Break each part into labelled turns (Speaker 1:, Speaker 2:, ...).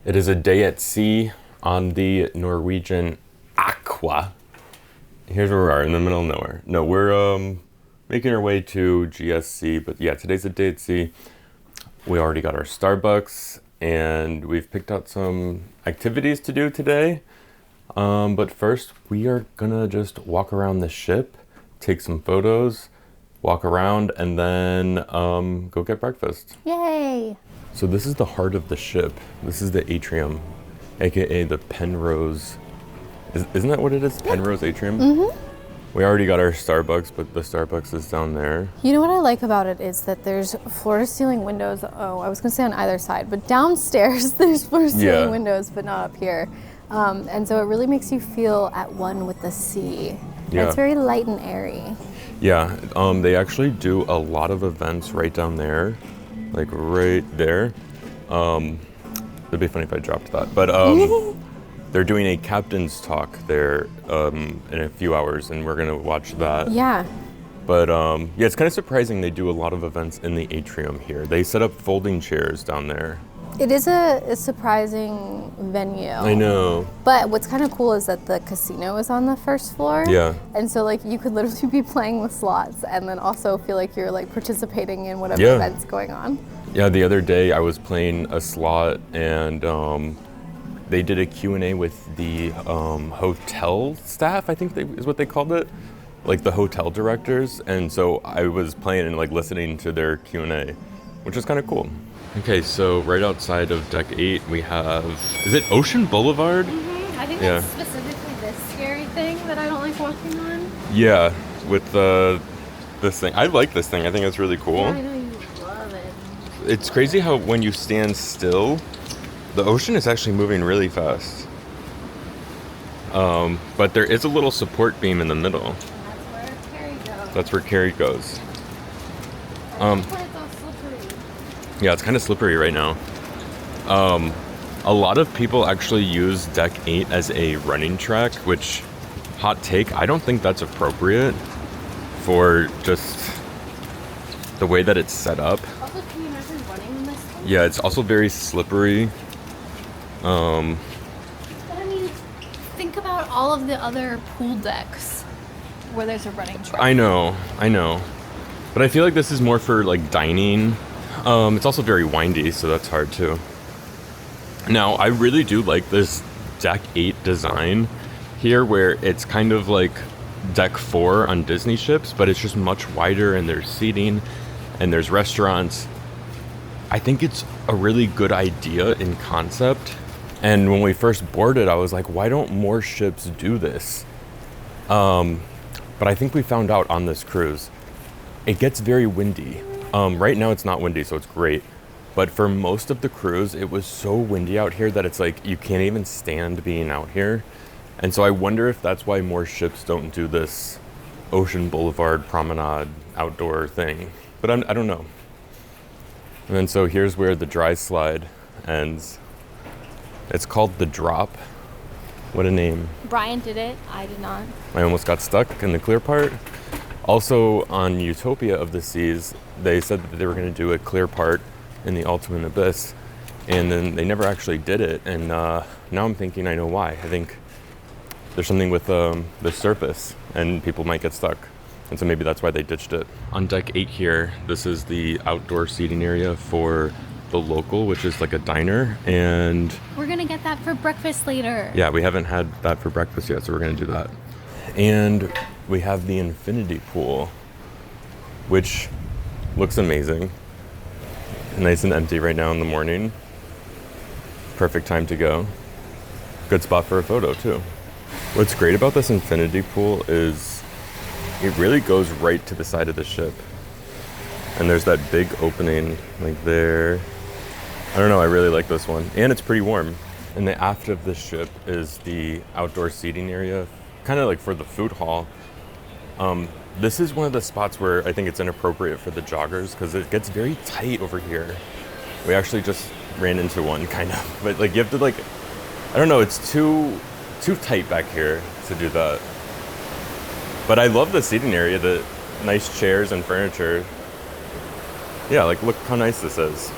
Speaker 1: It is a day at sea on the Norwegian Aqua. Here's where we are, in the middle of nowhere. No, we're making our way to GSC, but yeah, today's a day at sea. We already got our Starbucks, and we've picked out some activities to do today. But first, we are gonna just walk around the ship, take some photos, walk around, and then go get breakfast.
Speaker 2: Yay!
Speaker 1: So this is the heart of the ship. This is the atrium, aka the Penrose. Isn't that what it is? Penrose Atrium?
Speaker 2: Mm-hmm.
Speaker 1: We already got our Starbucks, but the Starbucks is down there.
Speaker 2: You know what I like about it is that there's floor-to-ceiling windows. Oh, I was gonna say on either side, but downstairs there's floor-to-ceiling windows, but not up here. And so it really makes you feel at one with the sea.
Speaker 1: Yeah.
Speaker 2: It's very light and airy.
Speaker 1: Yeah, they actually do a lot of events right down there, like right there. It'd be funny if I dropped that, but they're doing a captain's talk there in a few hours, and we're gonna watch that.
Speaker 2: Yeah.
Speaker 1: But yeah, it's kind of surprising they do a lot of events in the atrium here. They set up folding chairs down there.
Speaker 2: It is a surprising venue.
Speaker 1: I know.
Speaker 2: But what's kind of cool is that the casino is on the first floor.
Speaker 1: Yeah.
Speaker 2: And so like you could literally be playing with slots and then also feel like you're like participating in whatever event's going on.
Speaker 1: Yeah, the other day I was playing a slot and they did a Q&A with the hotel staff, I think is what they called it. Like the hotel directors. And so I was playing and like listening to their Q&A, which is kind of cool. Okay, so right outside of deck 8 we have, is it Ocean Boulevard?
Speaker 2: Mm-hmm. I think that's specifically this scary thing that I don't like walking on.
Speaker 1: Yeah, with this thing. I like this thing. I think it's really cool.
Speaker 2: Yeah, I know you love it.
Speaker 1: It's crazy how when you stand still, the ocean is actually moving really fast. But there is a little support beam in the middle. That's where Kerry goes. Yeah, it's kind of slippery right now. A lot of people actually use deck 8 as a running track, which, hot take, I don't think that's appropriate for just the way that it's set up.
Speaker 2: Also, can you imagine running in this thing?
Speaker 1: Yeah, it's also very slippery.
Speaker 2: But I mean, think about all of the other pool decks where there's a running track.
Speaker 1: I know. But I feel like this is more for like dining. It's also very windy, so that's hard too. Now, I really do like this deck 8 design here, where it's kind of like deck 4 on Disney ships, but it's just much wider, and there's seating and there's restaurants. I think it's a really good idea in concept. And when we first boarded, I was like, why don't more ships do this? But I think we found out on this cruise, it gets very windy. Right now it's not windy, so it's great. But for most of the cruise, it was so windy out here that it's like you can't even stand being out here. And so I wonder if that's why more ships don't do this Ocean Boulevard promenade outdoor thing. But I don't know. And then so here's where the dry slide ends. It's called the Drop. What a name.
Speaker 2: Brian did it. I did not.
Speaker 1: I almost got stuck in the clear part. Also, on Utopia of the Seas, they said that they were going to do a clear part in the Ultimate Abyss, and then they never actually did it. And now I'm thinking I know why. I think there's something with the surface, and people might get stuck. And so maybe that's why they ditched it. On deck 8 here, this is the outdoor seating area for the Local, which is like a diner, and
Speaker 2: we're gonna get that for breakfast later.
Speaker 1: Yeah, we haven't had that for breakfast yet, so we're gonna do that. And we have the infinity pool, which looks amazing. Nice and empty right now in the morning. Perfect time to go. Good spot for a photo too. What's great about this infinity pool is it really goes right to the side of the ship. And there's that big opening like there. I don't know, I really like this one. And it's pretty warm. In the aft of the ship is the outdoor seating area, kind of like for the food hall. This is one of the spots where I think it's inappropriate for the joggers because it gets very tight over here. We actually just ran into one kind of, but like you have to like, I don't know, it's too tight back here to do that. But I love the seating area, the nice chairs and furniture. Yeah, like look how nice this is.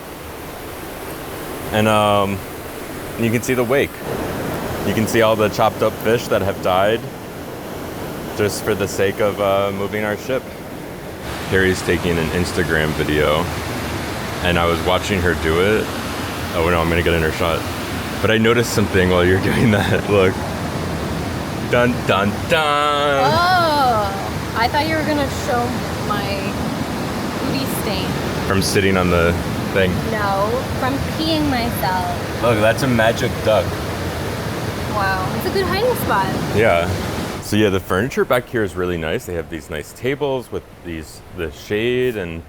Speaker 1: And And you can see the wake. You can see all the chopped up fish that have died just for the sake of moving our ship. Carrie's taking an Instagram video, and I was watching her do it. Oh no, I'm gonna get in her shot. But I noticed something while you're doing that. Look. Dun dun dun!
Speaker 2: Oh! I thought you were gonna show my booty stain.
Speaker 1: From sitting on the thing.
Speaker 2: No, from peeing myself.
Speaker 1: Look, that's a magic duck.
Speaker 2: Wow, it's a good hiding spot.
Speaker 1: Yeah. So yeah, the furniture back here is really nice. They have these nice tables with the shade, and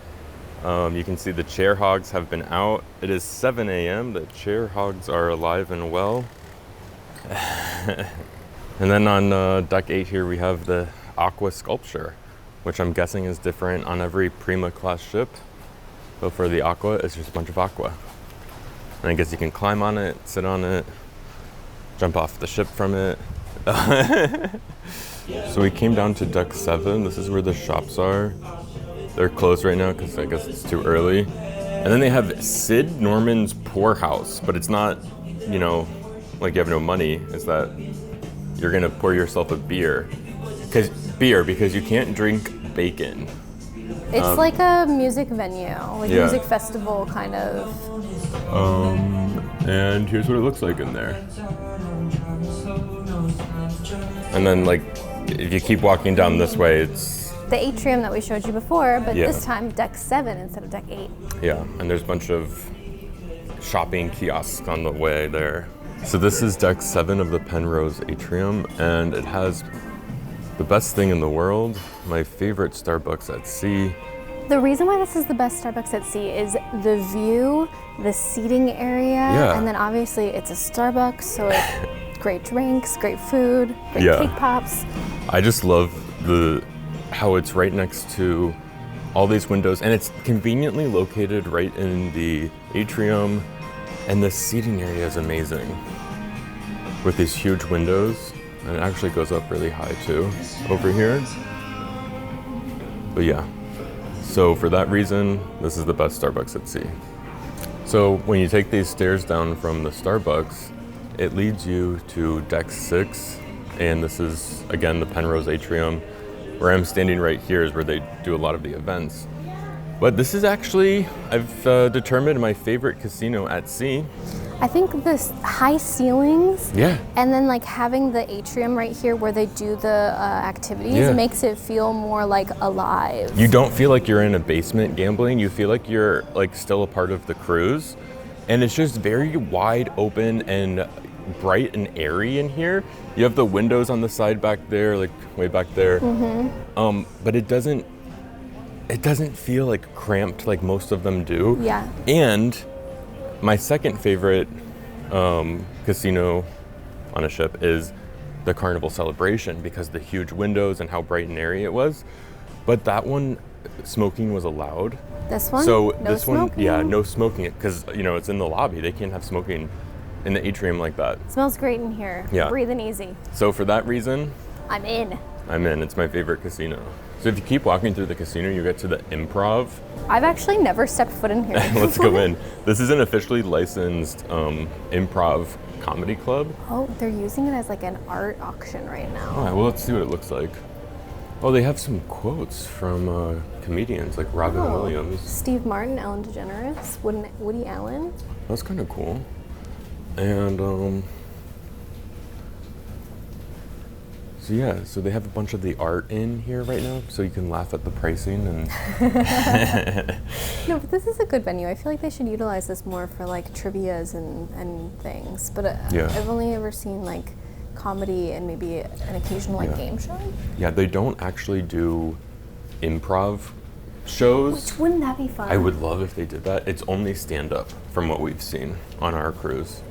Speaker 1: you can see the chair hogs have been out. It is 7 a.m. The chair hogs are alive and well. And then on deck 8 here we have the Aqua sculpture, which I'm guessing is different on every Prima class ship. But for the Aqua, it's just a bunch of aqua. And I guess you can climb on it, sit on it, jump off the ship from it. So we came down to deck 7. This is where the shops are. They're closed right now because I guess it's too early. And then they have Sid Norman's Poorhouse, but it's not, you know, like you have no money. It's that you're gonna pour yourself a beer. Because you can't drink bacon.
Speaker 2: It's like a music venue, like a music festival kind of.
Speaker 1: And here's what it looks like in there. And then, like, if you keep walking down this way, it's
Speaker 2: the atrium that we showed you before, but this time deck 7 instead of deck 8.
Speaker 1: Yeah, and there's a bunch of shopping kiosks on the way there. So this is deck 7 of the Penrose Atrium, and it has the best thing in the world, my favorite Starbucks at sea.
Speaker 2: The reason why this is the best Starbucks at sea is the view, the seating area, and then obviously it's a Starbucks, so it's great drinks, great food, great cake pops.
Speaker 1: I just love how it's right next to all these windows, and it's conveniently located right in the atrium, and the seating area is amazing with these huge windows, and it actually goes up really high too over here. But yeah, so for that reason, this is the best Starbucks at sea. So when you take these stairs down from the Starbucks, it leads you to deck 6, and this is again the Penrose Atrium. Where I'm standing right here is where they do a lot of the events. But this is actually, I've determined, my favorite casino at sea.
Speaker 2: I think the high ceilings, and then like having the atrium right here where they do the activities makes it feel more like alive.
Speaker 1: You don't feel like you're in a basement gambling. You feel like you're like still a part of the cruise, and it's just very wide open and bright and airy in here. You have the windows on the side back there, like way back there. But it doesn't feel like cramped like most of them do.
Speaker 2: Yeah.
Speaker 1: And my second favorite casino on a ship is the Carnival Celebration, because the huge windows and how bright and airy it was. But that one, smoking was allowed.
Speaker 2: This one?
Speaker 1: So
Speaker 2: no
Speaker 1: this
Speaker 2: smoking?
Speaker 1: one, no smoking, because you know it's in the lobby. They can't have smoking in the atrium like that.
Speaker 2: It smells great in here.
Speaker 1: Yeah.
Speaker 2: Breathing easy.
Speaker 1: So for that reason,
Speaker 2: I'm in.
Speaker 1: It's my favorite casino. So if you keep walking through the casino, you get to the Improv.
Speaker 2: I've actually never stepped foot in here.
Speaker 1: Let's go in. This is an officially licensed improv comedy club.
Speaker 2: Oh, they're using it as like an art auction right now.
Speaker 1: All right, well, let's see what it looks like. Oh, they have some quotes from comedians like Robin Williams.
Speaker 2: Steve Martin, Ellen DeGeneres, Woody Allen.
Speaker 1: That's kind of cool. And so they have a bunch of the art in here right now, so you can laugh at the pricing and.
Speaker 2: No, but this is a good venue. I feel like they should utilize this more for like trivias and things. But I've only ever seen like comedy and maybe an occasional like game show.
Speaker 1: Yeah, they don't actually do improv shows.
Speaker 2: Which wouldn't that be fun?
Speaker 1: I would love if they did that. It's only stand-up from what we've seen on our cruise.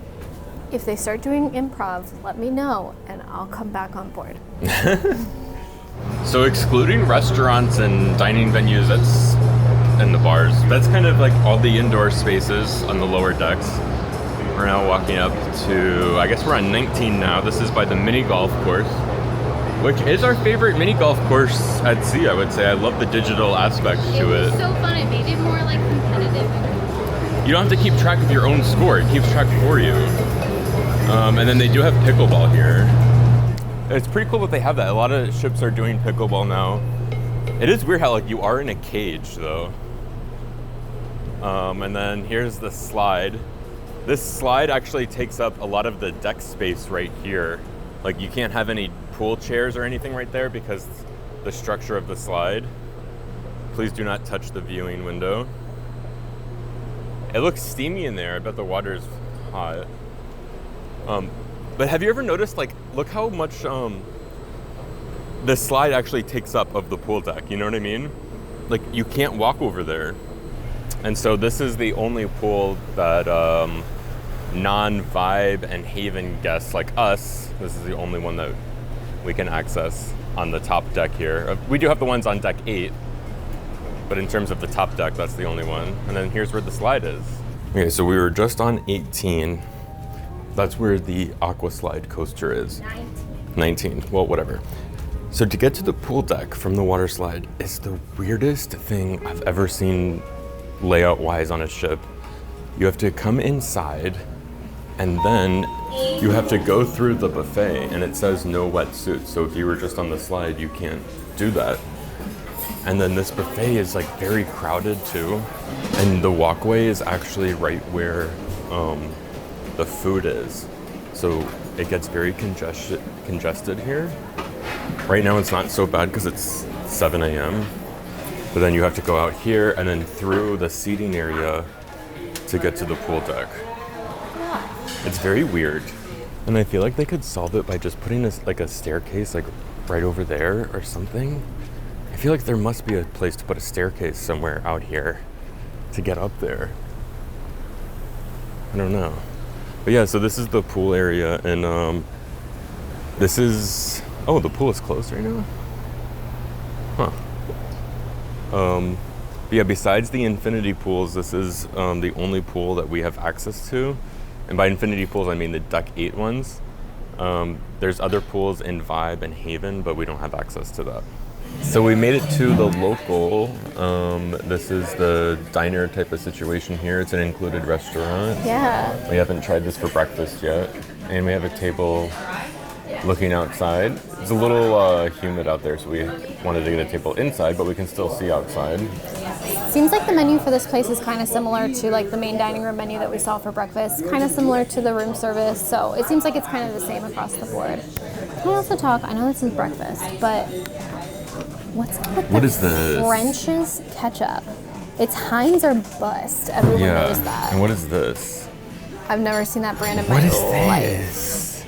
Speaker 2: If they start doing improv, let me know and I'll come back on board.
Speaker 1: So excluding restaurants and dining venues, and the bars, that's kind of like all the indoor spaces on the lower decks. We're now walking up to, I guess we're on 19 now. This is by the mini golf course, which is our favorite mini golf course at sea, I would say. I love the digital aspect to it.
Speaker 2: It was so fun. It made it more like competitive.
Speaker 1: You don't have to keep track of your own score. It keeps track for you. And then they do have pickleball here. It's pretty cool that they have that. A lot of ships are doing pickleball now. It is weird how like you are in a cage though. And then here's the slide. This slide actually takes up a lot of the deck space right here. Like you can't have any pool chairs or anything right there because the structure of the slide. Please do not touch the viewing window. It looks steamy in there. I bet the water is hot. But have you ever noticed, like, look how much the slide actually takes up of the pool deck, you know what I mean? Like, you can't walk over there. And so this is the only pool that non-Vibe and Haven guests like us, this is the only one that we can access on the top deck here. We do have the ones on deck 8, but in terms of the top deck, that's the only one. And then here's where the slide is. Okay, so we were just on 18. That's where the Aqua Slide coaster is. 19, well, whatever. So to get to the pool deck from the water slide is the weirdest thing I've ever seen layout-wise on a ship. You have to come inside, and then you have to go through the buffet, and it says no wetsuits. So if you were just on the slide, you can't do that. And then this buffet is like very crowded too. And the walkway is actually right where the food is. So it gets very congested here. Right now it's not so bad because it's 7 a.m. But then you have to go out here and then through the seating area to get to the pool deck. It's very weird. And I feel like they could solve it by just putting a staircase like right over there or something. I feel like there must be a place to put a staircase somewhere out here to get up there. I don't know. But yeah, so this is the pool area, and this is, oh, the pool is closed right now? Huh. But yeah, besides the infinity pools, this is the only pool that we have access to. And by infinity pools, I mean the deck 8 ones. There's other pools in Vibe and Haven, but we don't have access to that. So we made it to the local. This is the diner type of situation here. It's an included restaurant.
Speaker 2: Yeah.
Speaker 1: We haven't tried this for breakfast yet. And we have a table looking outside. It's a little humid out there, so we wanted to get a table inside, but we can still see outside.
Speaker 2: Seems like the menu for this place is kind of similar to like the main dining room menu that we saw for breakfast, kind of similar to the room service, so it seems like it's kind of the same across the board. Can I also talk, I know this is breakfast, but what's up with
Speaker 1: what is this?
Speaker 2: French's ketchup? It's Heinz or bust. Everyone knows that.
Speaker 1: And what is this?
Speaker 2: I've never seen that brand in my life.
Speaker 1: What is this?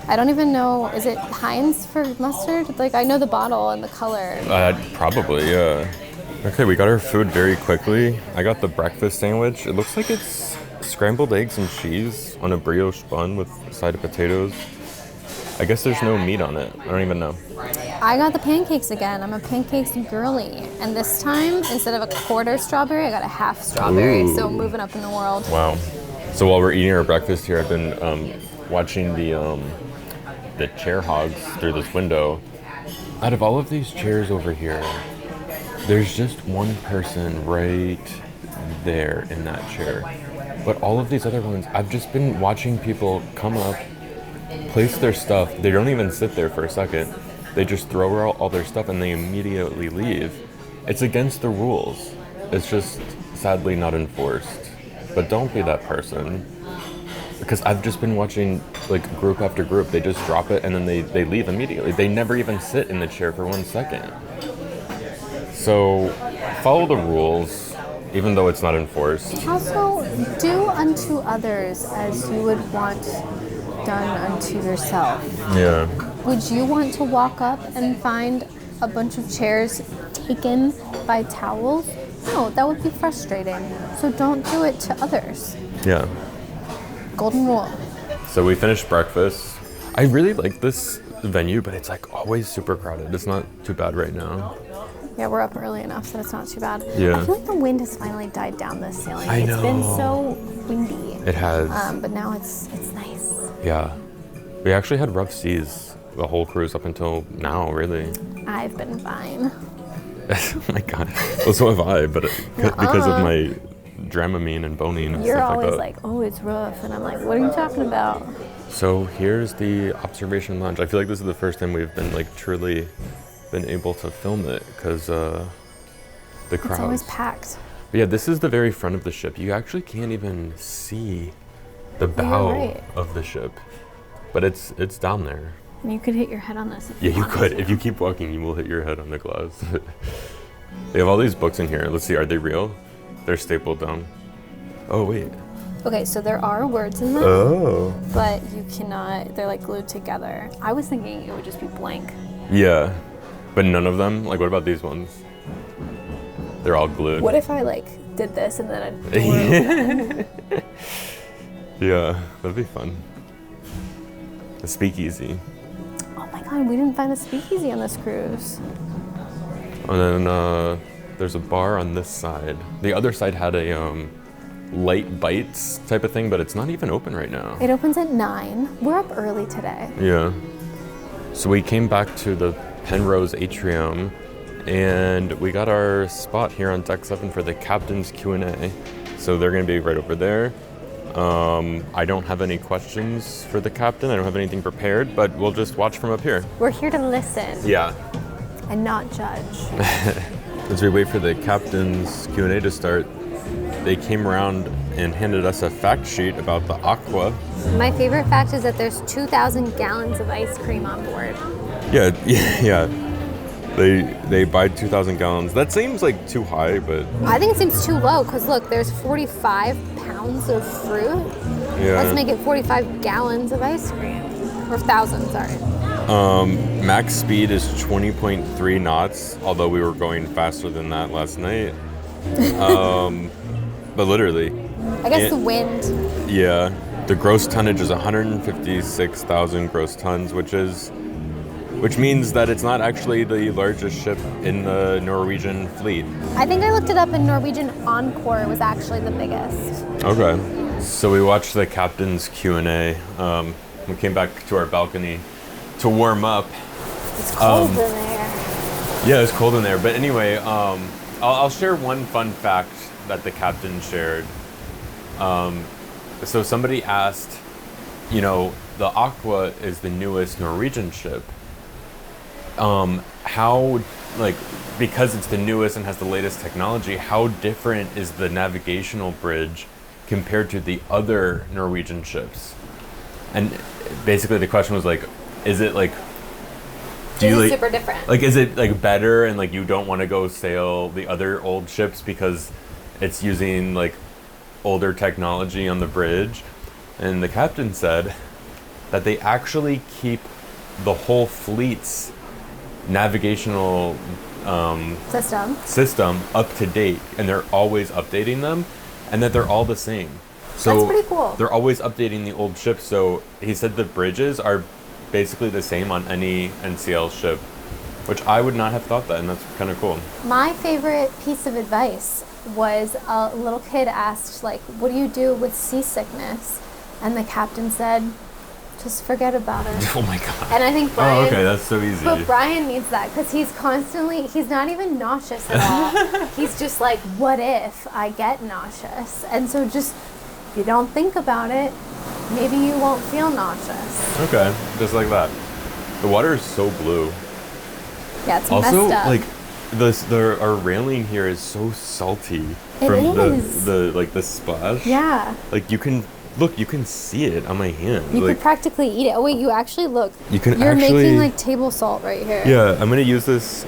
Speaker 2: I don't even know. Is it Heinz for mustard? Like, I know the bottle and the color.
Speaker 1: Probably, yeah. Okay, we got our food very quickly. I got the breakfast sandwich. It looks like it's scrambled eggs and cheese on a brioche bun with a side of potatoes. I guess there's no meat on it. I don't even know.
Speaker 2: I got the pancakes again. I'm a pancakes girly. And this time, instead of a quarter strawberry, I got a half strawberry. Ooh. So moving up in the world.
Speaker 1: Wow. So while we're eating our breakfast here, I've been watching the chair hogs through this window. Out of all of these chairs over here, there's just one person right there in that chair. But all of these other ones, I've just been watching people come up, place their stuff. They don't even sit there for a second. They just throw all their stuff and they immediately leave. It's against the rules. It's just sadly not enforced. But don't be that person. Because I've just been watching like group after group. They just drop it and then they leave immediately. They never even sit in the chair for 1 second. So follow the rules, even though it's not enforced.
Speaker 2: Also, do unto others as you would want done unto yourself.
Speaker 1: Yeah.
Speaker 2: Would you want to walk up and find a bunch of chairs taken by towels? No, that would be frustrating. So don't do it to others.
Speaker 1: Yeah.
Speaker 2: Golden rule.
Speaker 1: So we finished breakfast. I really like this venue, but it's like always super crowded. It's not too bad right now.
Speaker 2: Yeah, we're up early enough that it's not too bad.
Speaker 1: Yeah.
Speaker 2: I feel like the wind has finally died down this sailing.
Speaker 1: I know.
Speaker 2: It's been so windy.
Speaker 1: It has.
Speaker 2: But now it's nice.
Speaker 1: Yeah. We actually had rough seas the whole cruise up until now, really.
Speaker 2: I've been fine.
Speaker 1: Oh my god. Well, so have I, but because of my Dramamine and Bonine and
Speaker 2: You're
Speaker 1: stuff
Speaker 2: always
Speaker 1: like that.
Speaker 2: like, oh, it's rough. And I'm like, what are you talking about?
Speaker 1: So here's the observation lounge. I feel like this is the first time we've been like truly been able to film it because the crowds.
Speaker 2: It's always packed.
Speaker 1: But yeah, this is the very front of the ship. You actually can't even see the bow of the ship, but it's down there.
Speaker 2: And you could hit your head on this.
Speaker 1: Yeah, you could. If you keep walking, you will hit your head on the glass. They have all these books in here. Let's see, are they real? They're stapled down. Oh, wait.
Speaker 2: Okay, so there are words in them.
Speaker 1: Oh.
Speaker 2: But you cannot, they're like glued together. I was thinking it would just be blank.
Speaker 1: Yeah, but none of them? Like, what about these ones? They're all glued.
Speaker 2: What if I like did this and then a door
Speaker 1: Yeah, that'd be fun. A speakeasy.
Speaker 2: Oh my god, we didn't find a speakeasy on this cruise.
Speaker 1: And then there's a bar on this side. The other side had a light bites type of thing, but it's not even open right now.
Speaker 2: It opens at 9. We're up early today.
Speaker 1: Yeah. So we came back to the Penrose Atrium, and we got our spot here on Deck 7 for the captain's Q&A. So they're going to be right over there. I don't have any questions for the captain. I don't have anything prepared, but we'll just watch from up here.
Speaker 2: We're here to listen.
Speaker 1: Yeah.
Speaker 2: And not judge.
Speaker 1: As we wait for the captain's Q&A to start, they came around and handed us a fact sheet about the Aqua.
Speaker 2: My favorite fact is that there's 2,000 gallons of ice cream on board.
Speaker 1: Yeah. They buy 2,000 gallons. That seems like too high, but...
Speaker 2: I think it seems too low, because look, there's 45 pounds of fruit.
Speaker 1: Yeah.
Speaker 2: Let's make it 45 gallons of ice cream. Or 1,000, sorry.
Speaker 1: Max speed is 20.3 knots, although we were going faster than that last night. But literally.
Speaker 2: I guess the wind.
Speaker 1: Yeah. The gross tonnage is 156,000 gross tons, which means that it's not actually the largest ship in the Norwegian fleet.
Speaker 2: I think I looked it up, and Norwegian Encore was actually the biggest.
Speaker 1: Okay. So we watched the captain's Q&A. We came back to our balcony to warm up.
Speaker 2: It's cold in there.
Speaker 1: Yeah, it's cold in there. But anyway, I'll share one fun fact that the captain shared. So somebody asked, the Aqua is the newest Norwegian ship. How, because it's the newest and has the latest technology, how different is the navigational bridge compared to the other Norwegian ships? And basically the question was is it
Speaker 2: super different?
Speaker 1: Is it better and you don't want to go sail the other old ships because it's using older technology on the bridge? And the captain said that they actually keep the whole fleet's navigational system up to date, and they're always updating them, and that they're all the same. So
Speaker 2: that's pretty cool.
Speaker 1: They're always updating the old ships. So he said the bridges are basically the same on any NCL ship, which I would not have thought that, and that's kind of cool.
Speaker 2: My favorite piece of advice was a little kid asked, what do you do with seasickness? And the captain said, just forget about it.
Speaker 1: Oh my God.
Speaker 2: And I think Brian...
Speaker 1: Oh, okay, that's so easy.
Speaker 2: But Brian needs that, because he's not even nauseous at all. He's just what if I get nauseous? And so just, if you don't think about it, maybe you won't feel nauseous.
Speaker 1: Okay, just like that. The water is so blue.
Speaker 2: Yeah, it's
Speaker 1: also,
Speaker 2: messed up.
Speaker 1: Our railing here is so salty
Speaker 2: It
Speaker 1: from
Speaker 2: is.
Speaker 1: the splash.
Speaker 2: Yeah.
Speaker 1: You can see it on my hand.
Speaker 2: You could practically eat it. Oh wait, you actually look.
Speaker 1: You're
Speaker 2: making table salt right here.
Speaker 1: Yeah, I'm gonna use this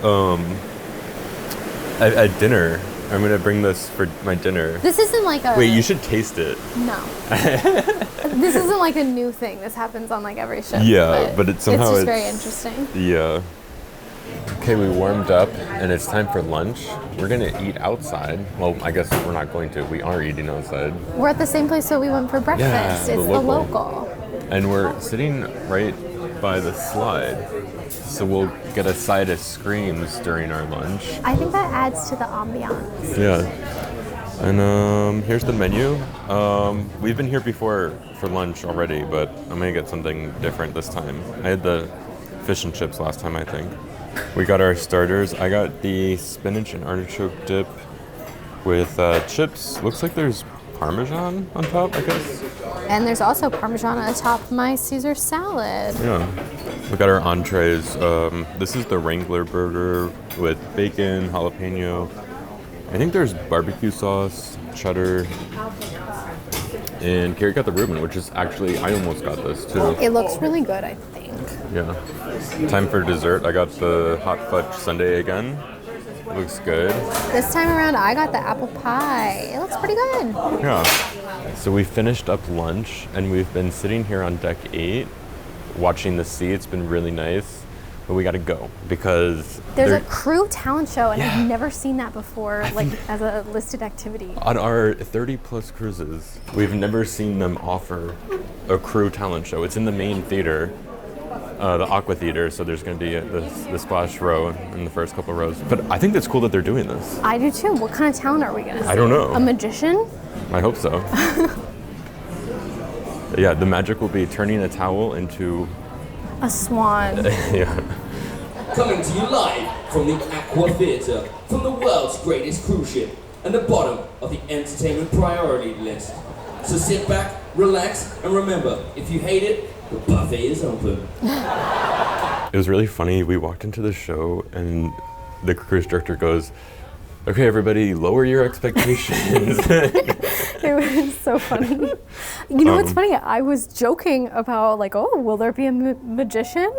Speaker 1: at dinner. I'm gonna bring this for my dinner.
Speaker 2: This isn't a...
Speaker 1: Wait, you should taste it.
Speaker 2: No. This isn't a new thing. This happens on every ship.
Speaker 1: Yeah, but it's somehow
Speaker 2: it's just very interesting.
Speaker 1: Yeah. Okay, we warmed up and it's time for lunch. We're gonna eat outside. Well, I guess we're not going to. We are eating outside.
Speaker 2: We're at the same place that we went for breakfast.
Speaker 1: Yeah,
Speaker 2: it's the local.
Speaker 1: And we're sitting right by the slide. So we'll get a side of screams during our lunch.
Speaker 2: I think that adds to the ambiance.
Speaker 1: Yeah. And here's the menu. We've been here before for lunch already, but I'm gonna get something different this time. I had the fish and chips last time, I think. We got our starters. I got the spinach and artichoke dip with chips. Looks like there's Parmesan on top, I guess.
Speaker 2: And there's also Parmesan atop my Caesar salad.
Speaker 1: Yeah. We got our entrees. This is the Wrangler burger with bacon, jalapeno. I think there's barbecue sauce, cheddar, and Kerry got the Reuben, which is actually, I almost got this too.
Speaker 2: It looks really good, I think.
Speaker 1: Yeah. Time for dessert. I got the hot fudge sundae again. Looks good.
Speaker 2: This time around, I got the apple pie. It looks pretty good.
Speaker 1: Yeah. So we finished up lunch, and we've been sitting here on deck 8, watching the sea. It's been really nice. But we got to go because
Speaker 2: there's a crew talent show, and
Speaker 1: Yeah.
Speaker 2: I've never seen that before, like as a listed activity.
Speaker 1: On our 30 plus cruises, we've never seen them offer a crew talent show. It's in the main theater, the Aqua Theater, so there's going to be the splash row in the first couple rows. But I think that's cool that they're doing this.
Speaker 2: I do too. What kind of talent are we going to see?
Speaker 1: I don't know.
Speaker 2: A magician?
Speaker 1: I hope so. Yeah, the magic will be turning a towel into
Speaker 2: a swan.
Speaker 1: Yeah.
Speaker 3: Coming to you live from the Aqua Theatre, from the world's greatest cruise ship, and the bottom of the entertainment priority list. So sit back, relax, and remember, if you hate it, the buffet is open.
Speaker 1: It was really funny. We walked into the show and the cruise director goes, "Okay, everybody, lower your expectations."
Speaker 2: It was so funny. You know what's funny? I was joking about like, oh, will there be a magician?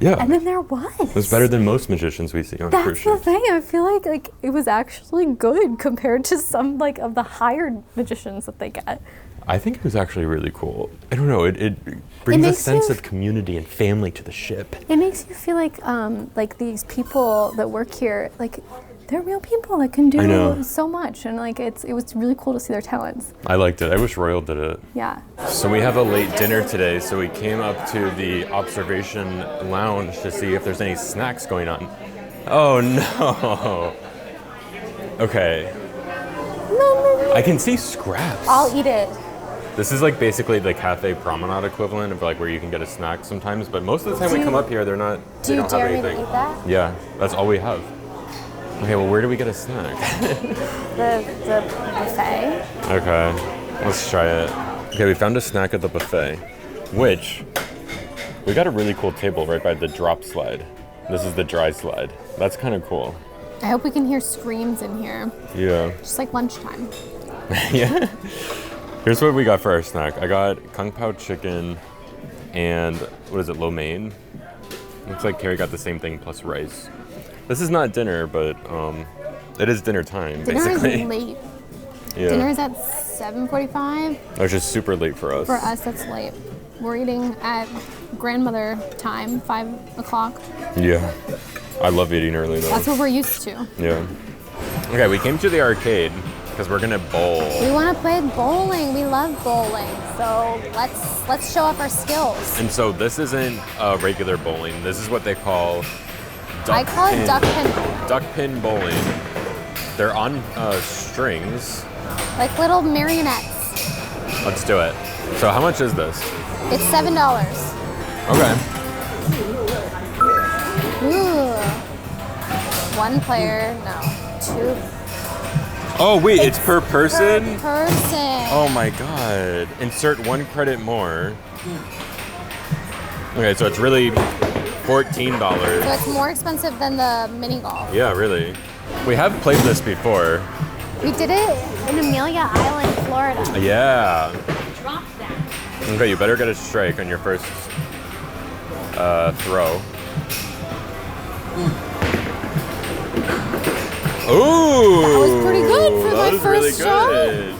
Speaker 1: Yeah.
Speaker 2: And then there was.
Speaker 1: It was better than most magicians we see on cruise
Speaker 2: That's the
Speaker 1: ships.
Speaker 2: thing. I feel like it was actually good compared to some like of the hired magicians that they get.
Speaker 1: I think it was actually really cool. I don't know. It brings a
Speaker 2: makes
Speaker 1: sense
Speaker 2: you-
Speaker 1: of community and family to the ship.
Speaker 2: It makes you feel like these people that work here, like they're real people that can
Speaker 1: I know.
Speaker 2: do so much, and like it was really cool to see their talents.
Speaker 1: I liked it. I wish Royal did it.
Speaker 2: Yeah.
Speaker 1: So we have a late dinner today, so we came up to the observation lounge to see if there's any snacks going on. Oh no. Okay.
Speaker 2: No.
Speaker 1: I can see scraps.
Speaker 2: I'll eat it.
Speaker 1: This is like basically the cafe promenade equivalent of like where you can get a snack sometimes, but most of the time we come up here, they
Speaker 2: Do
Speaker 1: don't
Speaker 2: you
Speaker 1: have
Speaker 2: dare me
Speaker 1: anything.
Speaker 2: to eat that?
Speaker 1: Yeah, that's all we have. Okay, well, where do we get a snack?
Speaker 2: The buffet.
Speaker 1: Okay, let's try it. Okay, we found a snack at the buffet, which we got a really cool table right by the drop slide. This is the dry slide. That's kind of cool.
Speaker 2: I hope we can hear screams in here,
Speaker 1: Yeah.
Speaker 2: just like lunchtime.
Speaker 1: Yeah. Here's what we got for our snack. I got kung pao chicken and what is it, lo mein? Looks like Kerry got the same thing plus rice. This is not dinner, but it is dinner time,
Speaker 2: Dinner
Speaker 1: basically.
Speaker 2: is late.
Speaker 1: Yeah.
Speaker 2: Dinner is at 7:45.
Speaker 1: Which is super late for us.
Speaker 2: For us, that's late. We're eating at grandmother time, 5 o'clock.
Speaker 1: Yeah. I love eating early though.
Speaker 2: That's what we're used to.
Speaker 1: Yeah. Okay, we came to the arcade because we're gonna bowl.
Speaker 2: We want to play bowling. We love bowling. So let's show off our skills.
Speaker 1: And so this isn't regular bowling. This is what they call
Speaker 2: I call it duck pin.
Speaker 1: Duck pin bowling. They're on strings.
Speaker 2: Like little marionettes.
Speaker 1: Let's do it. So how much is this?
Speaker 2: It's $7.
Speaker 1: Okay.
Speaker 2: Ooh. One player, no, 2.
Speaker 1: Oh wait, it's per person?
Speaker 2: Per person.
Speaker 1: Oh my god. Insert 1 credit more. Okay, so it's really $14.
Speaker 2: So it's more expensive than the mini golf.
Speaker 1: Yeah, really. We have played this before.
Speaker 2: We did it in Amelia Island, Florida.
Speaker 1: Yeah.
Speaker 2: Drop that.
Speaker 1: Okay, you better get a strike on your first throw. Ooh!
Speaker 2: That was pretty good for my
Speaker 1: was
Speaker 2: first shot.
Speaker 1: good.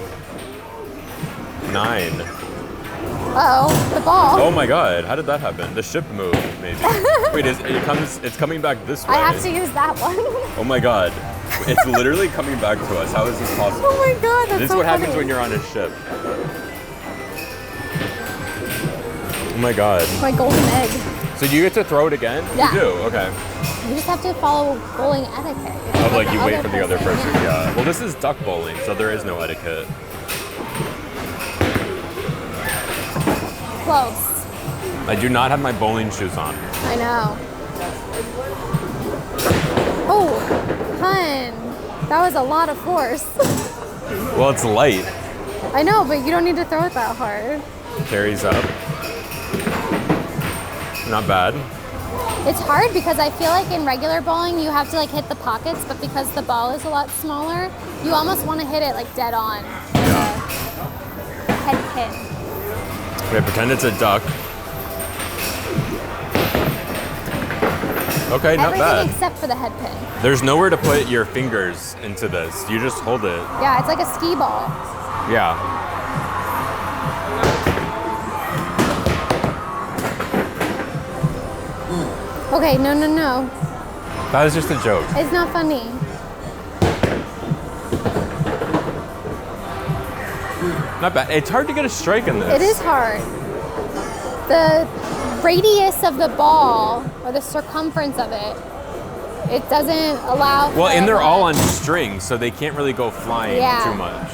Speaker 1: 9.
Speaker 2: Uh-oh, the ball.
Speaker 1: Oh my god, how did that happen? The ship moved, maybe. Wait, it's coming back this way.
Speaker 2: I have to use that one.
Speaker 1: Oh my god. It's literally coming back to us. How is this possible?
Speaker 2: Oh my god, that's
Speaker 1: This is
Speaker 2: so
Speaker 1: what happens
Speaker 2: funny.
Speaker 1: when you're on a ship. Oh my god.
Speaker 2: My golden egg.
Speaker 1: So you get to throw it again?
Speaker 2: Yeah.
Speaker 1: You do? Okay.
Speaker 2: You just have to follow bowling etiquette.
Speaker 1: Oh, like you wait for the other person. Yeah. Well, this is duck bowling, so there is no etiquette.
Speaker 2: Close.
Speaker 1: I do not have my bowling shoes on.
Speaker 2: I know. Oh, hun. That was a lot of force.
Speaker 1: Well, it's light.
Speaker 2: I know, but you don't need to throw it that hard.
Speaker 1: Carries up. Not bad.
Speaker 2: It's hard because I feel like in regular bowling you have to like hit the pockets, but because the ball is a lot smaller, you almost want to hit it like dead on.
Speaker 1: Yeah.
Speaker 2: The head pin.
Speaker 1: Okay, pretend it's a duck. Okay, not
Speaker 2: Everything
Speaker 1: bad.
Speaker 2: except for the head pin.
Speaker 1: There's nowhere to put your fingers into this. You just hold it.
Speaker 2: Yeah, it's like a skee ball.
Speaker 1: Yeah.
Speaker 2: Okay, no, no, no.
Speaker 1: That was just a joke.
Speaker 2: It's not funny.
Speaker 1: Not bad. It's hard to get a strike in this.
Speaker 2: It is hard. The radius of the ball, or the circumference of it, it doesn't allow for
Speaker 1: Well, and they're all on
Speaker 2: much.
Speaker 1: strings, so they can't really go flying
Speaker 2: Yeah.
Speaker 1: too much.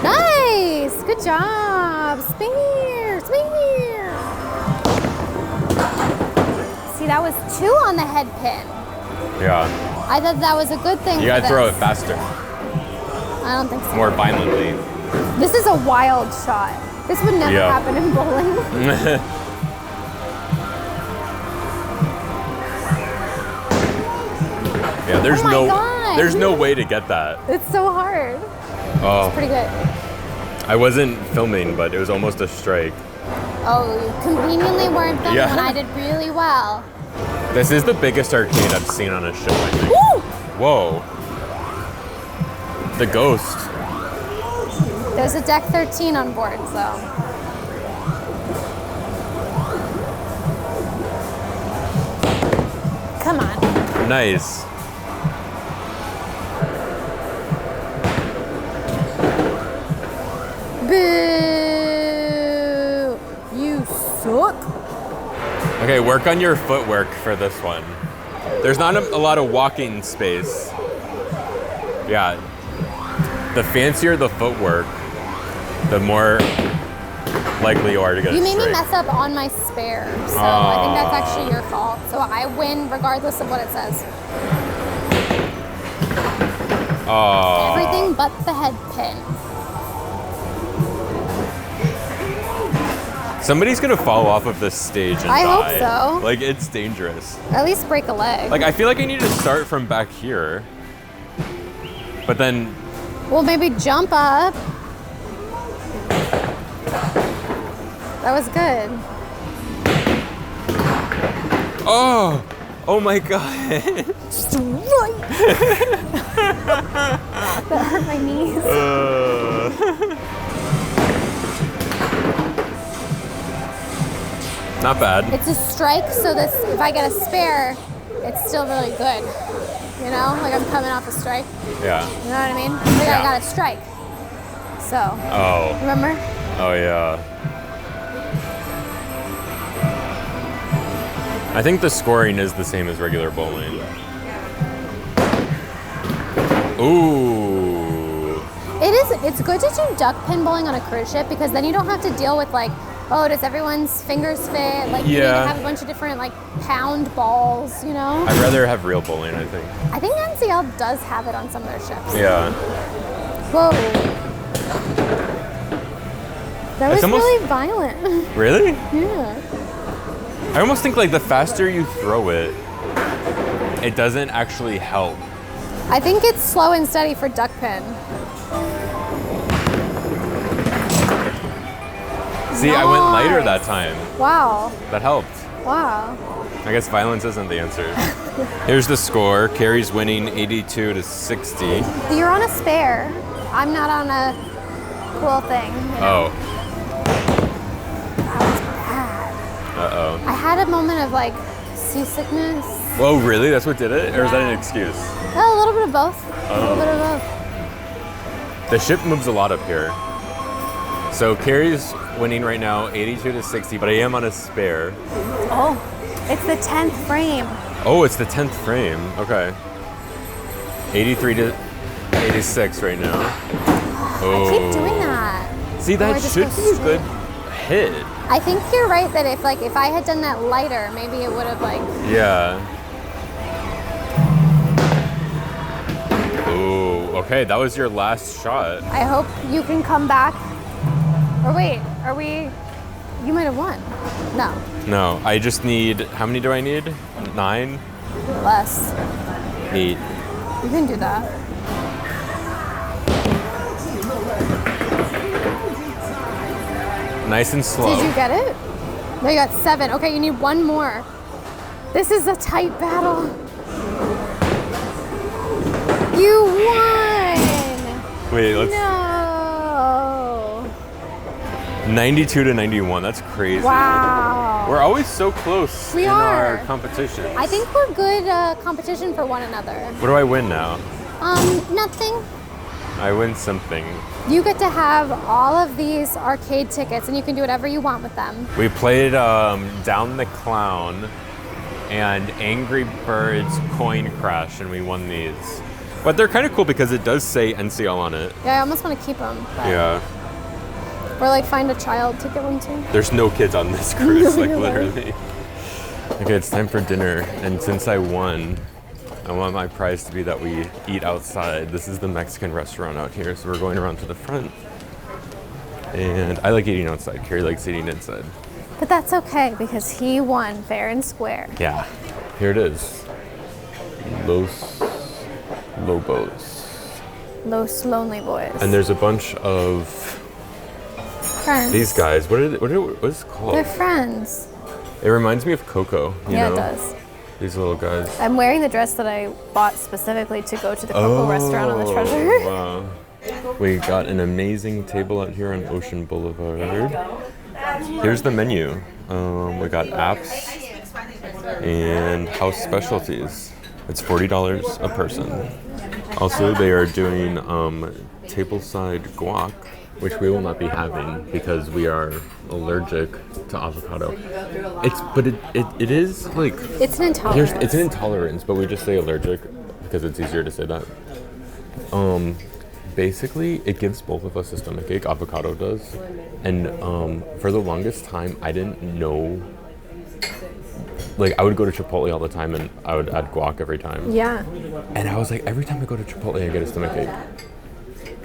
Speaker 2: Nice! Good job! Spear! Spear! See, that was 2 on the head pin.
Speaker 1: Yeah.
Speaker 2: I thought that was a good thing.
Speaker 1: You
Speaker 2: for
Speaker 1: gotta throw it
Speaker 2: this.
Speaker 1: faster,
Speaker 2: I don't think so.
Speaker 1: more violently.
Speaker 2: This is a wild shot. This would never
Speaker 1: Yeah.
Speaker 2: happen in bowling.
Speaker 1: Yeah, there's
Speaker 2: Oh my God.
Speaker 1: there's no way to get that.
Speaker 2: It's so hard.
Speaker 1: Oh,
Speaker 2: Pretty good.
Speaker 1: I wasn't filming, but it was almost a strike.
Speaker 2: Oh, you conveniently weren't filming
Speaker 1: Yeah.
Speaker 2: when I did really well.
Speaker 1: This is the biggest arcade I've seen on a show, I think.
Speaker 2: Woo!
Speaker 1: Whoa. The ghost.
Speaker 2: There's a deck 13 on board, so. Come on.
Speaker 1: Nice.
Speaker 2: Boo! You suck.
Speaker 1: Okay, work on your footwork for this one. There's not a lot of walking space. Yeah. The fancier the footwork, the more likely you are to get
Speaker 2: You
Speaker 1: a
Speaker 2: made me
Speaker 1: straight.
Speaker 2: mess up on my spare, so I think that's actually your fault. So I win regardless of what it says. Everything but the head pin.
Speaker 1: Somebody's gonna fall off of this stage and
Speaker 2: I hope
Speaker 1: die.
Speaker 2: so.
Speaker 1: Like, it's dangerous.
Speaker 2: At least break a leg.
Speaker 1: Like, I feel like I need to start from back here. But then,
Speaker 2: Well, maybe jump up. That was good.
Speaker 1: oh my God.
Speaker 2: Strike! That hurt my knees.
Speaker 1: Not bad.
Speaker 2: It's a strike, so this if I get a spare, it's still really good. You know, like I'm coming off a strike.
Speaker 1: Yeah.
Speaker 2: You know what I mean? Like
Speaker 1: Yeah.
Speaker 2: I got a strike. So,
Speaker 1: Oh.
Speaker 2: remember?
Speaker 1: Oh yeah. I think the scoring is the same as regular bowling. Ooh.
Speaker 2: It's good to do duck pin bowling on a cruise ship because then you don't have to deal with like, oh, does everyone's fingers fit? Like you need to
Speaker 1: Yeah.
Speaker 2: have a bunch of different like pound balls, you know?
Speaker 1: I'd rather have real bowling, I think.
Speaker 2: I think NCL does have it on some of their ships.
Speaker 1: Yeah.
Speaker 2: Whoa. That was
Speaker 1: It's almost-
Speaker 2: really violent.
Speaker 1: Really?
Speaker 2: Yeah.
Speaker 1: I almost think like the faster you throw it, it doesn't actually help.
Speaker 2: I think it's slow and steady for duck pin.
Speaker 1: See, I went lighter
Speaker 2: Nice.
Speaker 1: that time.
Speaker 2: Wow.
Speaker 1: That helped.
Speaker 2: Wow.
Speaker 1: I guess violence isn't the answer. Here's the score. Kerry's winning 82 to 60.
Speaker 2: You're on a spare. I'm not on a cool thing. You know?
Speaker 1: Oh.
Speaker 2: That was bad.
Speaker 1: Uh-oh.
Speaker 2: I had a moment of like seasickness.
Speaker 1: Whoa, really? That's what did it? Or is that an excuse?
Speaker 2: Oh, a little bit of both. A little bit of both.
Speaker 1: The ship moves a lot up here. So Kerry's winning right now 82 to 60, but I am on a spare.
Speaker 2: Oh, it's the 10th frame.
Speaker 1: Oh, it's the 10th frame. Okay. 83 to 86 right now. Oh.
Speaker 2: I keep doing that.
Speaker 1: See,
Speaker 2: Or
Speaker 1: that
Speaker 2: just
Speaker 1: should
Speaker 2: go
Speaker 1: be a good hit.
Speaker 2: I think you're right that if I had done that lighter, maybe it would have like.
Speaker 1: Yeah. Ooh. okay, that was your last shot.
Speaker 2: I hope you can come back. Or wait, are we? You might have won. No.
Speaker 1: No, I just need, how many do I need? 9?
Speaker 2: Less.
Speaker 1: 8.
Speaker 2: You can do that.
Speaker 1: Nice and slow.
Speaker 2: Did you get it? No, you got 7. Okay, you need 1 more. This is a tight battle. You won!
Speaker 1: Wait, let's...
Speaker 2: No!
Speaker 1: 92 to 91, that's crazy.
Speaker 2: Wow.
Speaker 1: We're always so close
Speaker 2: We
Speaker 1: in
Speaker 2: are.
Speaker 1: our competition.
Speaker 2: I think we're good competition for one another.
Speaker 1: What do I win now?
Speaker 2: Nothing.
Speaker 1: I win something.
Speaker 2: You get to have all of these arcade tickets and you can do whatever you want with them.
Speaker 1: We played Down the Clown and Angry Birds Coin Crash, and we won these. But they're kind of cool because it does say NCL on it.
Speaker 2: Yeah, I almost want to keep them.
Speaker 1: Yeah.
Speaker 2: Or like find a child to get one too.
Speaker 1: There's no kids on this cruise, like literally. Okay, it's time for dinner. And since I won, I want my prize to be that we eat outside. This is the Mexican restaurant out here, so we're going around to the front. And I like eating outside. Kerry likes eating inside.
Speaker 2: But that's okay because he won fair and square.
Speaker 1: Yeah, here it is. Los Lobos.
Speaker 2: Los Lonely Boys.
Speaker 1: And there's a bunch of
Speaker 2: friends.
Speaker 1: these guys. What is it called?
Speaker 2: They're friends.
Speaker 1: It reminds me of Coco. You know?
Speaker 2: It does.
Speaker 1: These little guys.
Speaker 2: I'm wearing the dress that I bought specifically to go to the Coco restaurant on the Treasure.
Speaker 1: Wow. We got an amazing table out here on Ocean Boulevard. Here's the menu. We got apps and house specialties. It's $40 a person. Also, they are doing tableside guac, which we will not be having because we are allergic to avocado. It is like
Speaker 2: It's an intolerance.
Speaker 1: it's an intolerance, but we just say allergic because it's easier to say that. Basically, it gives both of us a stomachache. Avocado does, and for the longest time, I didn't know. Like, I would go to Chipotle all the time, and I would add guac every time.
Speaker 2: Yeah.
Speaker 1: And I was like, every time I go to Chipotle, I get a stomachache.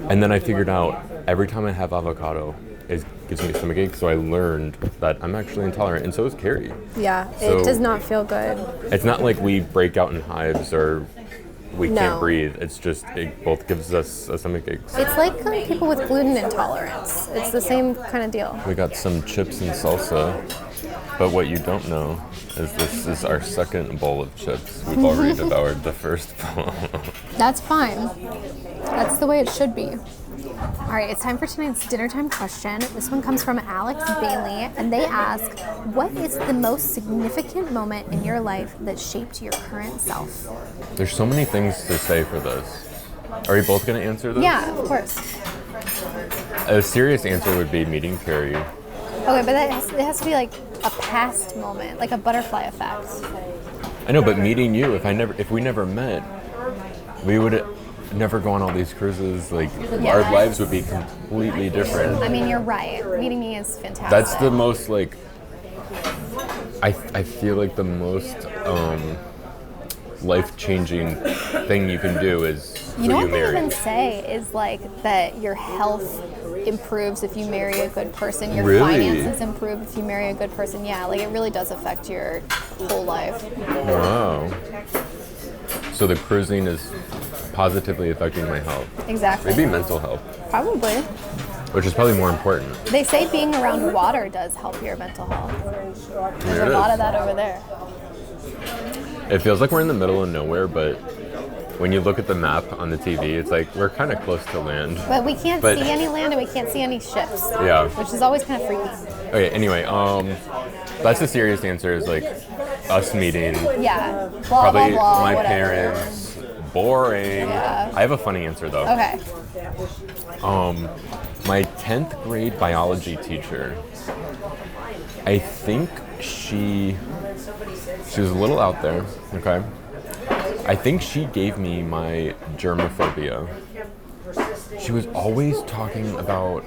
Speaker 1: And then I figured out every time I have avocado, it gives me a stomachache. So I learned that I'm actually intolerant, and so is Kerry.
Speaker 2: Yeah,
Speaker 1: So-
Speaker 2: it does not feel good.
Speaker 1: It's not like we break out in hives or we
Speaker 2: No.
Speaker 1: can't breathe. It's just it both gives us a stomachache.
Speaker 2: It's like people with gluten intolerance. It's the same kind of deal.
Speaker 1: We got some chips and salsa, but what you don't know is this is our second bowl of chips. We've already devoured the first bowl.
Speaker 2: That's fine. That's the way it should be. All right, it's time for tonight's dinner time question. This one comes from Alex Bailey, and they ask, what is the most significant moment in your life that shaped your current self?
Speaker 1: There's so many things to say for this. Are we both going to answer this?
Speaker 2: Yeah, of course.
Speaker 1: A serious answer would be meeting Kerry.
Speaker 2: Okay, but it has to be like a past moment, like a butterfly effect.
Speaker 1: I know, but meeting you, if we never met, we would never go on all these cruises. Like, our lives would be completely different.
Speaker 2: I mean, you're right. Meeting me is fantastic.
Speaker 1: That's the most, like, I feel like the most life-changing thing you can do is
Speaker 2: You know
Speaker 1: who
Speaker 2: what
Speaker 1: you
Speaker 2: they
Speaker 1: marry.
Speaker 2: even say is like that your health improves if you marry a good person. Your
Speaker 1: Really?
Speaker 2: finances improve if you marry a good person. Yeah, like it really does affect your whole life.
Speaker 1: Wow. So the cruising is positively affecting my health.
Speaker 2: Exactly.
Speaker 1: Maybe mental health,
Speaker 2: Probably.
Speaker 1: which is probably more important.
Speaker 2: They say being around water does help your mental health. There's
Speaker 1: Here
Speaker 2: a
Speaker 1: it
Speaker 2: lot
Speaker 1: is.
Speaker 2: of that over there.
Speaker 1: It feels like we're in the middle of nowhere, but when you look at the map on the TV, it's like we're kind of close to land.
Speaker 2: But we can't
Speaker 1: But-
Speaker 2: see any land and we can't see any ships.
Speaker 1: Yeah.
Speaker 2: Which is always kind of freaky.
Speaker 1: Okay, anyway, that's the serious answer is like us meeting,
Speaker 2: Yeah. Blah,
Speaker 1: probably
Speaker 2: blah, blah,
Speaker 1: my
Speaker 2: whatever.
Speaker 1: parents, boring.
Speaker 2: Yeah.
Speaker 1: I have a funny answer though.
Speaker 2: Okay.
Speaker 1: My 10th grade biology teacher, I think she was a little out there, okay? I think she gave me my germophobia. She was always talking about,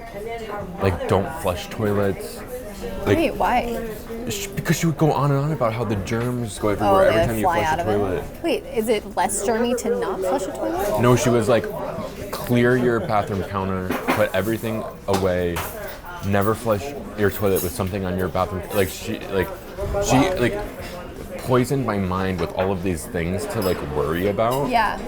Speaker 1: like, don't flush toilets. Like,
Speaker 2: Wait, why?
Speaker 1: because she would go on and on about how the germs go
Speaker 2: Oh,
Speaker 1: everywhere every
Speaker 2: they
Speaker 1: time you
Speaker 2: fly
Speaker 1: flush
Speaker 2: out
Speaker 1: a
Speaker 2: of
Speaker 1: toilet.
Speaker 2: it. Wait, is it less germy to not flush a toilet?
Speaker 1: No, she was like, clear your bathroom counter, put everything away, never flush your toilet with something on your bathroom. Like she poisoned my mind with all of these things to like worry about.
Speaker 2: Yeah.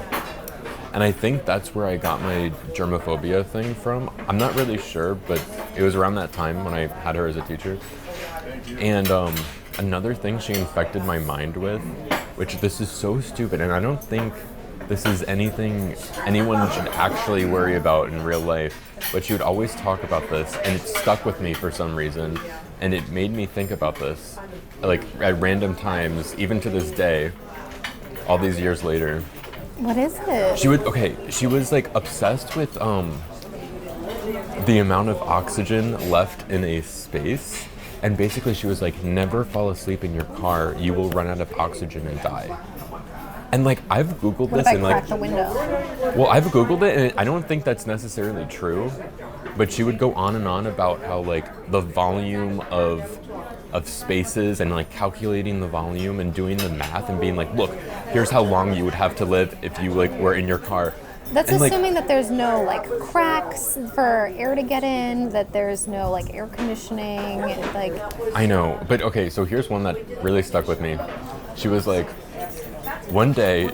Speaker 1: And I think that's where I got my germophobia thing from. I'm not really sure, but it was around that time when I had her as a teacher. And another thing she infected my mind with, which this is so stupid, and I don't think this is anything anyone should actually worry about in real life, but she would always talk about this, and it stuck with me for some reason, and it made me think about this, like at random times, even to this day, all these years later.
Speaker 2: What is it?
Speaker 1: She was like obsessed with the amount of oxygen left in a space, and basically she was like, never fall asleep in your car, you will run out of oxygen and die. And like I've Googled
Speaker 2: what
Speaker 1: this
Speaker 2: if I
Speaker 1: and
Speaker 2: crack
Speaker 1: like
Speaker 2: the window?
Speaker 1: Well, I've Googled it and I don't think that's necessarily true, but she would go on and on about how like the volume of spaces and like calculating the volume and doing the math and being like, look, here's how long you would have to live if you like were in your car.
Speaker 2: That's
Speaker 1: and,
Speaker 2: assuming that there's no like cracks for air to get in, that there's no like air conditioning, like.
Speaker 1: I know, but okay, so here's one that really stuck with me. She was like, one day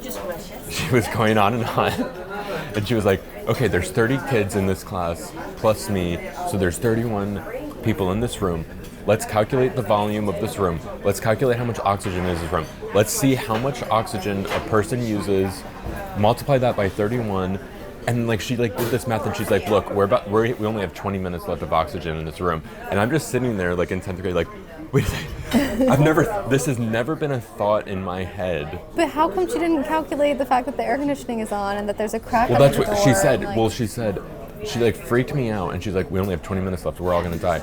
Speaker 1: she was going on and she was like, okay, there's 30 kids in this class plus me, so there's 31 people in this room. Let's calculate the volume of this room. Let's calculate how much oxygen is in this room. Let's see how much oxygen a person uses. Multiply that by 31. And like she like did this math and she's like, look, we only have 20 minutes left of oxygen in this room. And I'm just sitting there like in 10th grade like, wait a second. This has never been a thought in my head.
Speaker 2: But how come she didn't calculate the fact that the air conditioning is on and that there's a crack
Speaker 1: Well,
Speaker 2: under
Speaker 1: that's
Speaker 2: the
Speaker 1: what
Speaker 2: door?
Speaker 1: she said.
Speaker 2: Like...
Speaker 1: Well, she said, she like freaked me out and she's like, we only have 20 minutes left. We're all gonna die.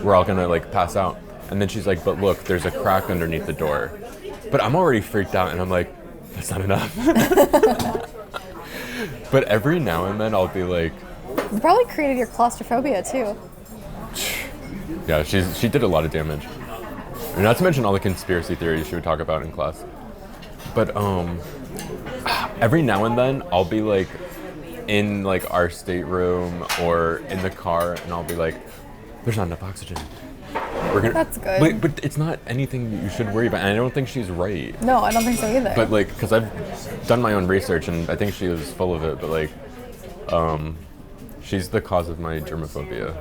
Speaker 1: We're all gonna like pass out. And then she's like, but look, there's a crack underneath the door. But I'm already freaked out and I'm like, that's not enough. But every now and then I'll be like...
Speaker 2: You probably created your claustrophobia too.
Speaker 1: Yeah, she did a lot of damage. And not to mention all the conspiracy theories she would talk about in class. But every now and then I'll be like in like our stateroom or in the car and I'll be like, there's not enough oxygen.
Speaker 2: That's good.
Speaker 1: But it's not anything you should worry about. And I don't think she's right.
Speaker 2: No, I don't think so either.
Speaker 1: But like, because I've done my own research and I think she was full of it. But like, she's the cause of my germophobia.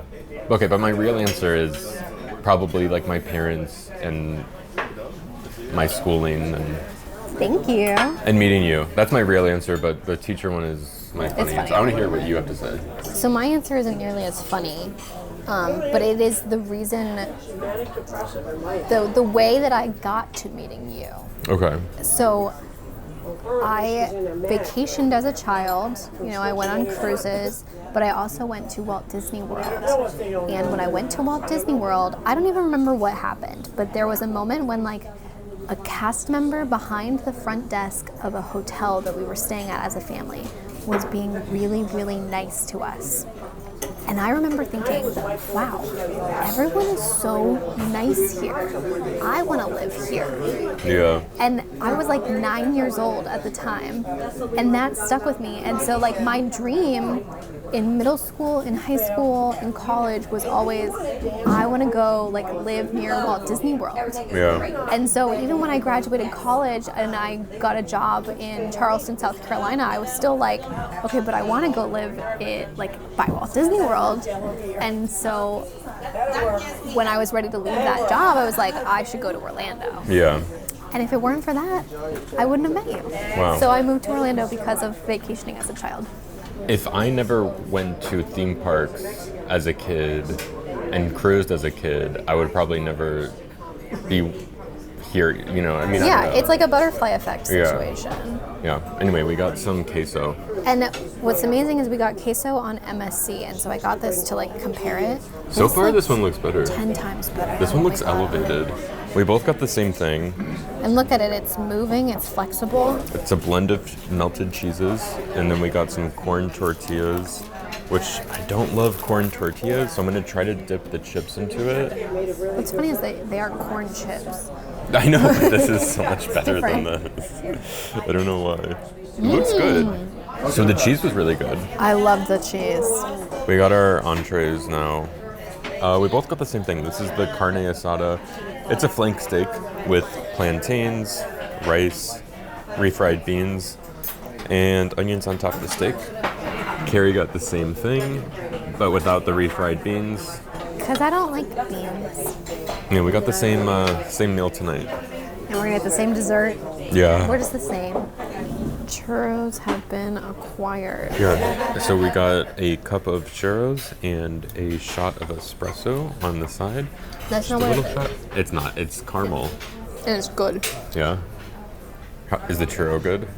Speaker 1: Okay, but my real answer is probably like my parents and my schooling and...
Speaker 2: Thank you.
Speaker 1: And meeting you. That's my real answer, but the teacher one is my funny answer. I want to hear what you have to say.
Speaker 2: So my answer isn't nearly as funny. But it is the reason, the way that I got to meeting you. Okay. So I vacationed as a child. You know, I went on cruises, but I also went to Walt Disney World. And when I went to Walt Disney World, I don't even remember what happened, but there was a moment when like a cast member behind the front desk of a hotel that we were staying at as a family was being really, really nice to us. And I remember thinking, wow, everyone is so nice here. I want to live here. Yeah. And I was like 9 years old at the time, and that stuck with me. And so like my dream in middle school, in high school, in college was always, I want to go like live near Walt Disney World. Yeah. And so even when I graduated college and I got a job in Charleston, South Carolina, I was still like, okay, but I want to go live by Walt Disney World. And so when I was ready to leave that job, I was like, I should go to Orlando. Yeah. And if it weren't for that, I wouldn't have met you. Wow. So I moved to Orlando because of vacationing as a child.
Speaker 1: If I never went to theme parks as a kid and cruised as a kid, I would probably never be here, you know, I mean.
Speaker 2: Yeah, it's like a butterfly effect situation.
Speaker 1: Yeah. Anyway, we got some queso.
Speaker 2: And what's amazing is we got queso on MSC, and so I got this to like compare it.
Speaker 1: So far, this one looks better.
Speaker 2: 10 times better.
Speaker 1: This one looks elevated. We both got the same thing.
Speaker 2: And look at it, it's moving, it's flexible.
Speaker 1: It's a blend of melted cheeses, and then we got some corn tortillas, which I don't love corn tortillas, so I'm gonna try to dip the chips into it.
Speaker 2: What's funny is they are corn chips.
Speaker 1: I know, but this is so much better than this. I don't know why. It looks good. So the cheese was really good.
Speaker 2: I love the cheese.
Speaker 1: We got our entrees now. We both got the same thing. This is the carne asada. It's a flank steak with plantains, rice, refried beans, and onions on top of the steak. Carrie got the same thing, but without the refried beans.
Speaker 2: Because I don't like beans.
Speaker 1: Yeah, we got the same meal tonight.
Speaker 2: And we're gonna get the same dessert.
Speaker 1: Yeah.
Speaker 2: We're just the same. Churros have been acquired.
Speaker 1: Yeah. So we got a cup of churros and a shot of espresso on the side.
Speaker 2: That's
Speaker 1: Just
Speaker 2: not
Speaker 1: a
Speaker 2: what
Speaker 1: little shot. It's not. It's caramel.
Speaker 2: And it's good.
Speaker 1: Yeah. Is the churro good?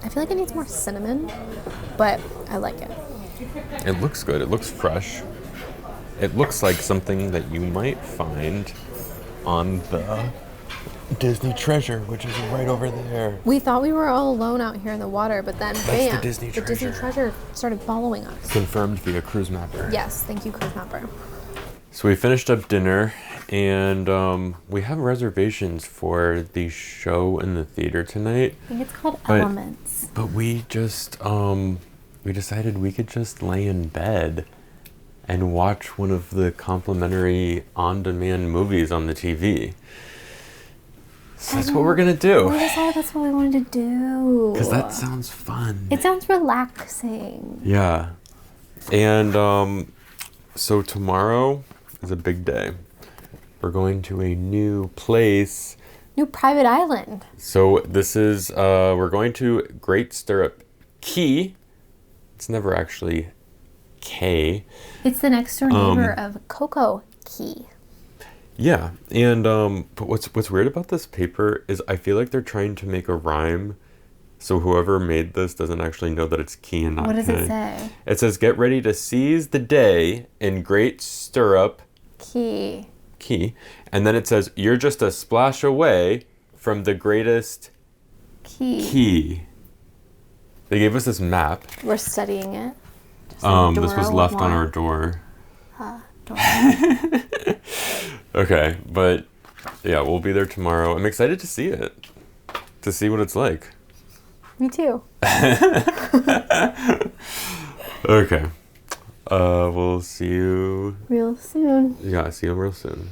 Speaker 2: I feel like it needs more cinnamon, but I like it.
Speaker 1: It looks good. It looks fresh. It looks like something that you might find on the Disney Treasure, which is right over there.
Speaker 2: We thought we were all alone out here in the water, but then bam,
Speaker 1: the Disney
Speaker 2: Disney Treasure started following us.
Speaker 1: Confirmed via Cruise Mapper.
Speaker 2: Yes, thank you, Cruise Mapper.
Speaker 1: So we finished up dinner, and we have reservations for the show in the theater tonight.
Speaker 2: I think it's called Elements.
Speaker 1: But we just we decided we could just lay in bed and watch one of the complimentary on-demand movies on the TV. So that's what we're gonna do.
Speaker 2: We decided that's what we wanted to do.
Speaker 1: Because that sounds fun.
Speaker 2: It sounds relaxing.
Speaker 1: Yeah. And so tomorrow is a big day. We're going to a new place.
Speaker 2: New private island.
Speaker 1: So this is, we're going to Great Stirrup Key. It's never actually K.
Speaker 2: It's the next door neighbor of Coco Key.
Speaker 1: Yeah, and but what's weird about this paper is I feel like they're trying to make a rhyme, so whoever made this doesn't actually know that it's key and not
Speaker 2: What does
Speaker 1: K.
Speaker 2: it say?
Speaker 1: It says, "Get ready to seize the day in Great Stirrup
Speaker 2: Key.
Speaker 1: And then it says, "You're just a splash away from the greatest key." They gave us this map.
Speaker 2: We're studying it.
Speaker 1: This was left on our door.
Speaker 2: Door.
Speaker 1: Okay, but yeah, we'll be there tomorrow. I'm excited to see it. To see what it's like.
Speaker 2: Me too.
Speaker 1: Okay. We'll see you
Speaker 2: Real soon.
Speaker 1: Yeah, see you real soon.